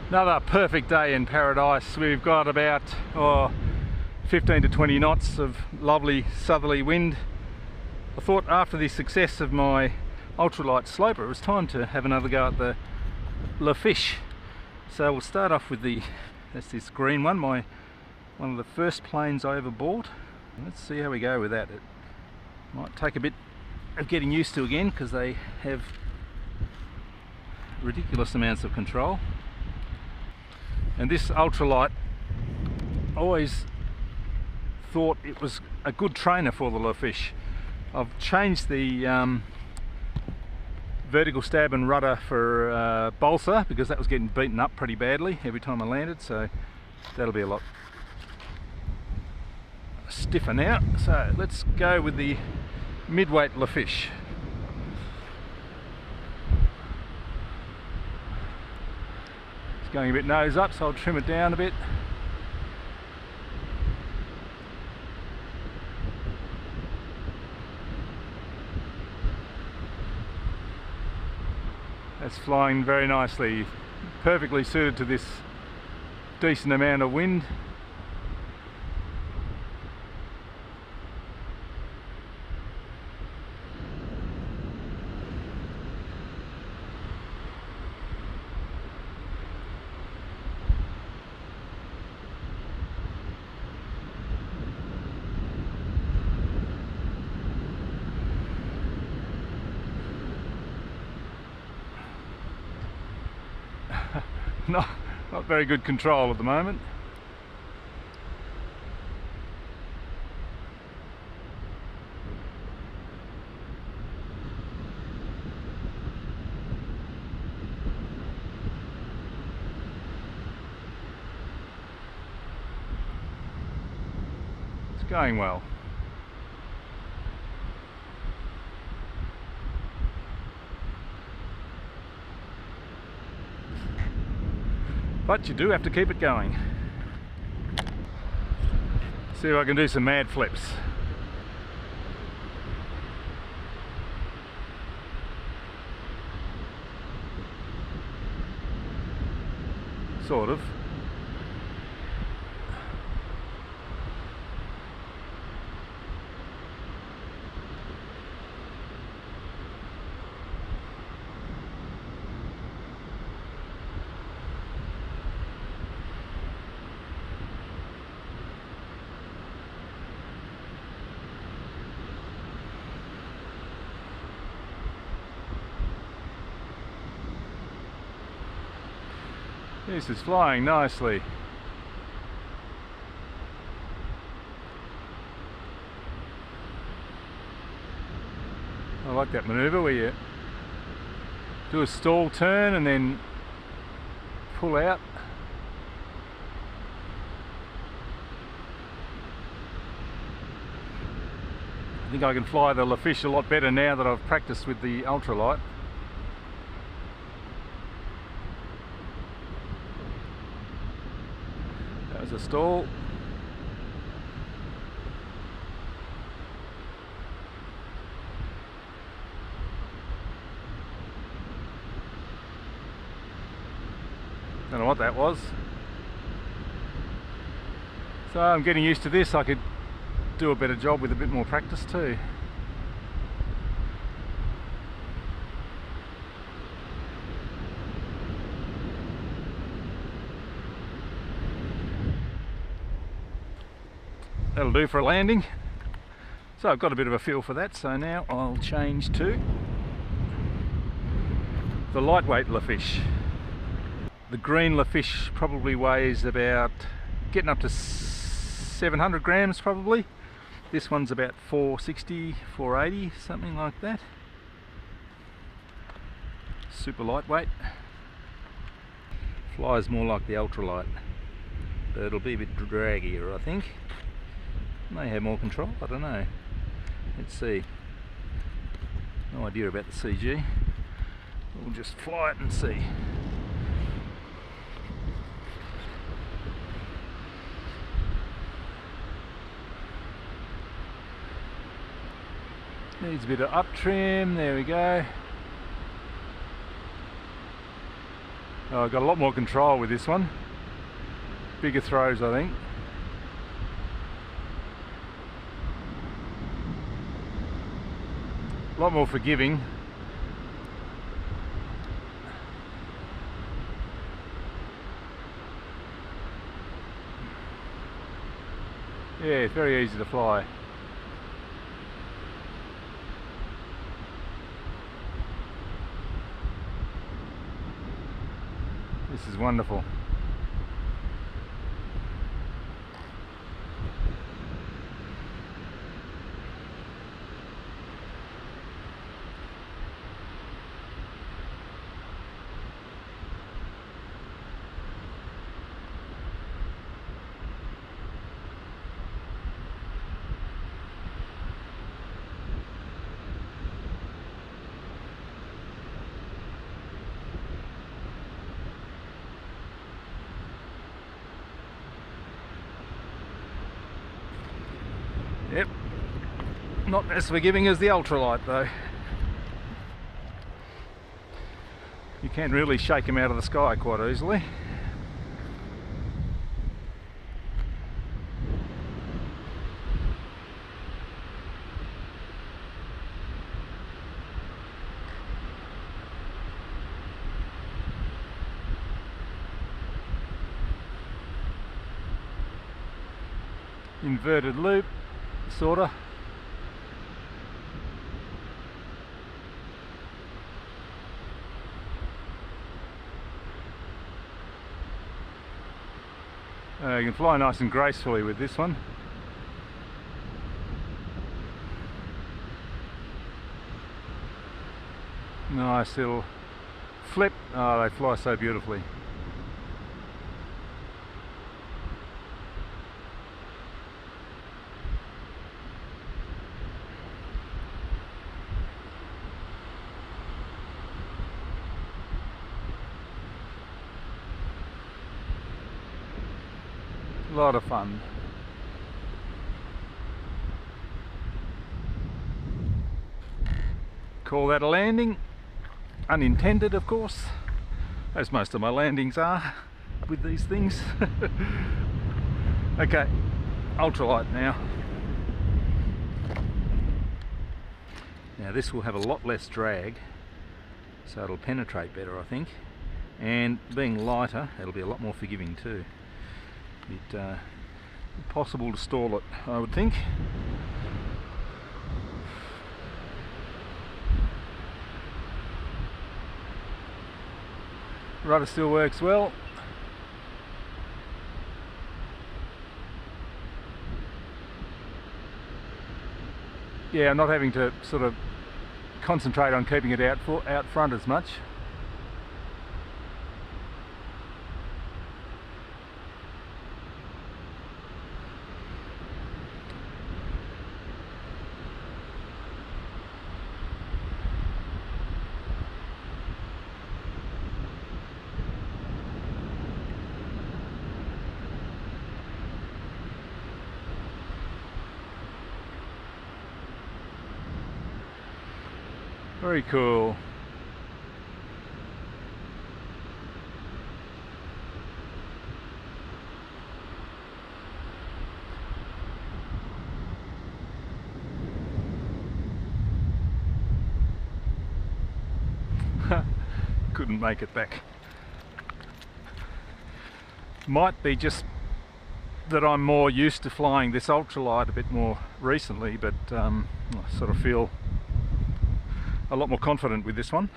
Another perfect day in paradise. We've got about 15 to 20 knots of lovely southerly wind. I thought after the success of my Ultralight Sloper it was time to have another go at the Fish. So we'll start off with that's this green one, one of the first planes I ever bought. Let's see how we go with that. It might take a bit of getting used to again because they have ridiculous amounts of control. And this Ultralight, I always thought it was a good trainer for the Fish. I've changed the vertical stab and rudder for balsa because that was getting beaten up pretty badly every time I landed, so that'll be a lot stiffer now. So let's go with the mid-weight Fish. It's going a bit nose up, so I'll trim it down a bit. That's flying very nicely, perfectly suited to this decent amount of wind. Not very good control at the moment. It's going well. But you do have to keep it going. See if I can do some mad flips. Sort of. This is flying nicely. I like that maneuver where you do a stall turn and then pull out. I think I can fly the Fish a lot better now that I've practiced with the Ultralight. That was a stall. Don't know what that was. So I'm getting used to this. I could do a better job with a bit more practice too. That'll do for a landing. So I've got a bit of a feel for that, so now I'll change to the lightweight Fish. The green Fish probably weighs about, getting up to 700 grams probably. This one's about 460, 480, something like that. Super lightweight. Flies more like the Ultralight, but it'll be a bit draggier, I think. May have more control, I don't know. Let's see. No idea about the CG. We'll just fly it and see. Needs a bit of up trim, there we go. I've got a lot more control with this one. Bigger throws, I think. A lot more forgiving. Yeah, it's very easy to fly. This is wonderful. Yep, not as forgiving as the Ultralight though. You can really shake them out of the sky quite easily. Inverted loop, sorta. You can fly nice and gracefully with this one. Nice little flip. Oh, they fly so beautifully. A lot of fun. Call that a landing. Unintended, of course, as most of my landings are with these things. Okay, Ultralight now. Now this will have a lot less drag, so it'll penetrate better, I think, and being lighter, it'll be a lot more forgiving too. It's possible to stall it, I would think. Rudder still works well. Yeah, I'm not having to sort of concentrate on keeping it out front as much. Very cool. Couldn't make it back. Might be just that I'm more used to flying this Ultralight a bit more recently, but I sort of feel a lot more confident with this one.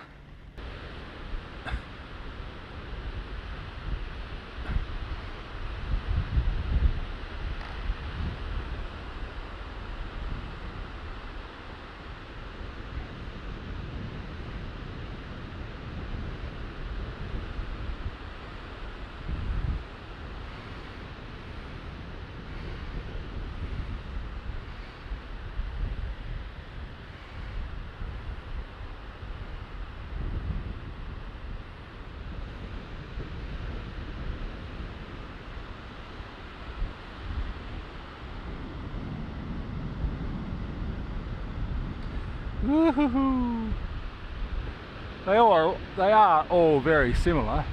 Woohoo! They are all very similar.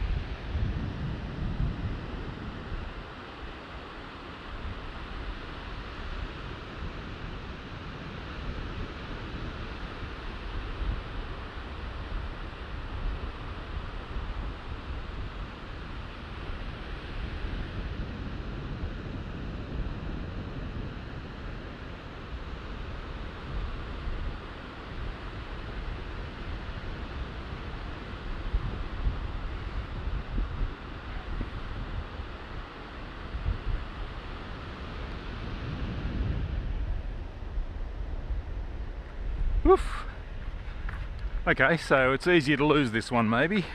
Woof. Okay, so it's easier to lose this one maybe.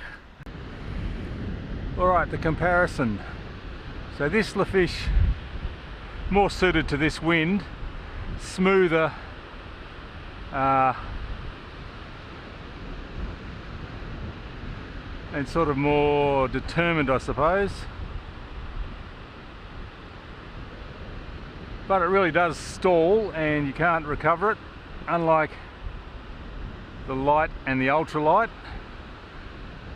Alright, the comparison. So this fish, more suited to this wind, smoother, and sort of more determined, I suppose. But it really does stall and you can't recover it, unlike the light and the ultralight.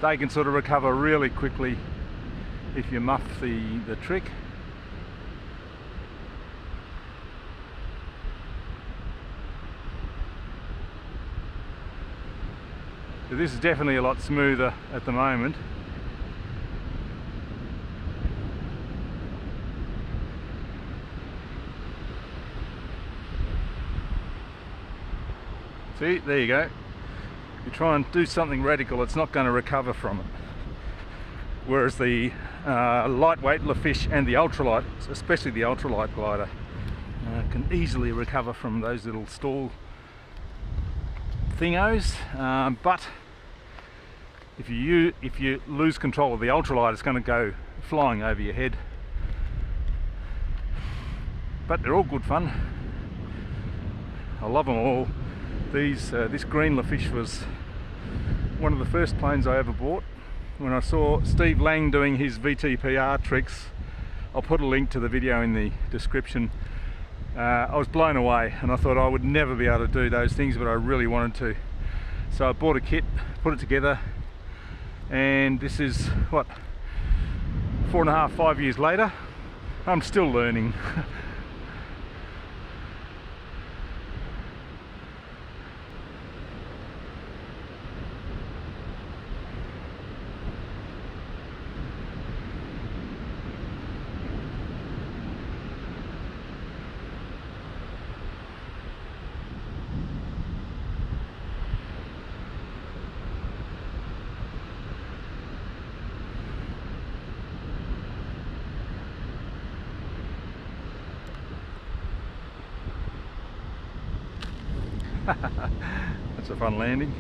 They can sort of recover really quickly if you muff the trick. So this is definitely a lot smoother at the moment. See, there you go. You try and do something radical, it's not going to recover from it. Whereas the lightweight fish and the ultralight, especially the ultralight glider, can easily recover from those little stall thingos. But if you lose control of the ultralight, it's going to go flying over your head. But they're all good fun. I love them all. This green fish was one of the first planes I ever bought. When I saw Steve Lang doing his VTPR tricks, I'll put a link to the video in the description. I was blown away and I thought I would never be able to do those things, but I really wanted to. So I bought a kit, put it together, and this is what, 4.5, 5 years later. I'm still learning. That's a fun landing.